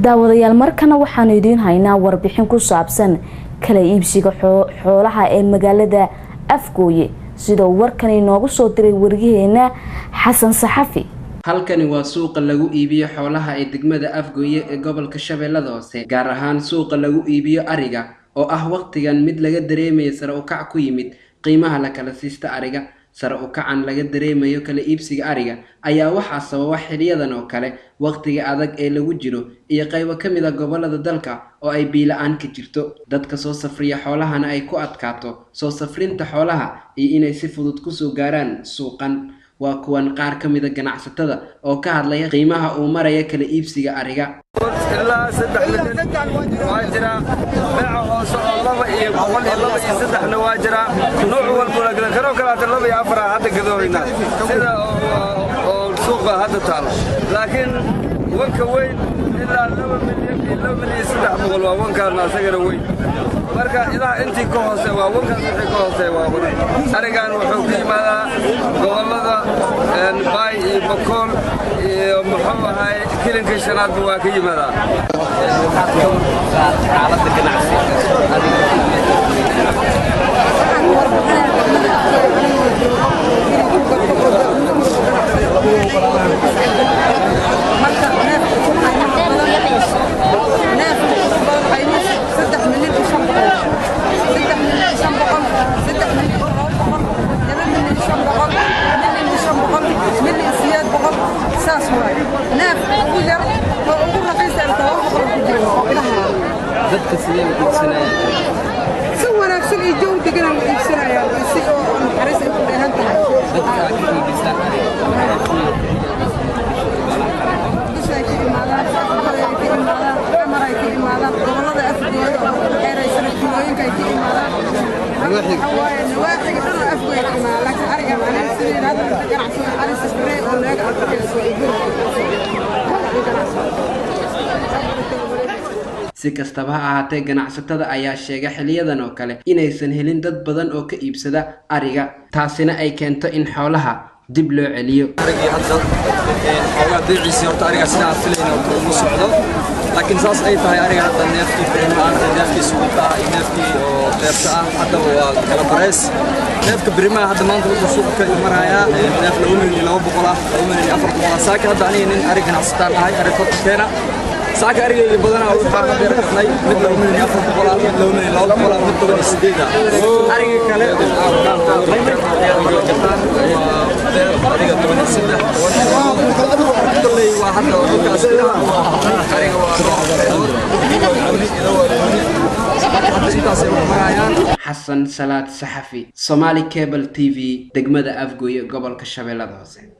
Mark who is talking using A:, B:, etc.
A: daawadayaal markana waxaan idiin haynaa warbixin ku saabsan kala iibsiga xoolaha ee magaalada Afgooye sida warkan inoogu soo diray wariyaheena Xasan Saxafi.
B: halkani waa suuqa lagu iibiyo xoolaha ee degmada Afgooye ee gobolka Shabeellada Hoose, gaar ahaan suuqa lagu iibiyo ariga oo ah waqtigan mid laga dareemayo sare u kac ku yimid qiimaha la kala siista ariga. sare u kacan laga dareemayo kala iibsiga ariga ayaa waxa sababa xiliyadan oo kale waqtiga adag ee lagu jiro iyo qaybo kamid ah gobolada dalka oo ay biilaan ka jirto. dadka soo safriya xoolahana ay ku adkaato soo safrinta xoolaha iyo inay si fudud ku soo gaaraan suuqan. waa kuwan qaar kamid ah ganacsatada oo ka hadlaya qiimaha uu maraya kala iibsiga ariga.
C: ilaa 3 milyan waa jira beeca hoose oo 2 iyo 3 waa jira nooc walba la kala karo kala 2 iyo 4 hadda gadooyna sida oo suuqa hadda taalo, laakiin wanka weyn ilaa 2 milyan iyo 2 milyan 3 waa wankaana asagana weyn. marka ilaa intii ka hoose waa wankan wixii ka hoose waa waday. arigan wuxuu ka yimaadaa gobolada Baay iyo Bakool iyo muxuu ahay kilinka shanaad waa ka yimaadaa. xaaladda ganacsiga dadka sidee u iibsanayaan
D: si wanaagsan iyo joog degan u iibsanayaan si oo naxariis ay ku dheehan tahay.
C: dadka ka iibsan
D: gobolada Afgooye oo xeeraysan kilooyinka ay ka imaadaan nawaaxiga dhan Afgooye ka imaadaan, laakiin ariga macnaheedu sidii hadda ganacsiga aris spray oo laga aqbalay soo iibin.
B: si kastaba ha ahaatee ganacsatada ayaa sheegay xiliyadan oo kale inaysan helin dad badan oo ka iibsada ariga, taasina ay keento in xoolaha dib loo celiyo.
C: arigii hadda xoolaha beeciisa horta ariga sida filayna uu socdo, laakiin saas ay tahay ariga hadda neefkii birimaha neefkii suuqa iyo neefkii oo beerta ah hadda waa kala bareys. neefka birimaha hadda maanta wuxuu suuqa ka maraya neef 2 milyan 200 ah 2 milyan 400. saaka hadda aniga nin ari ganacsataan ahay ari korteena saaka ariga badanaa waxaa ka beertay mid 2 milyan 400 mid 2 milyan 200 mid 8 ariga kale
B: Xasan Salaad Saxafi, Somali Cable TV, degmada Afgooye, gobolka Shabeellada Hoose.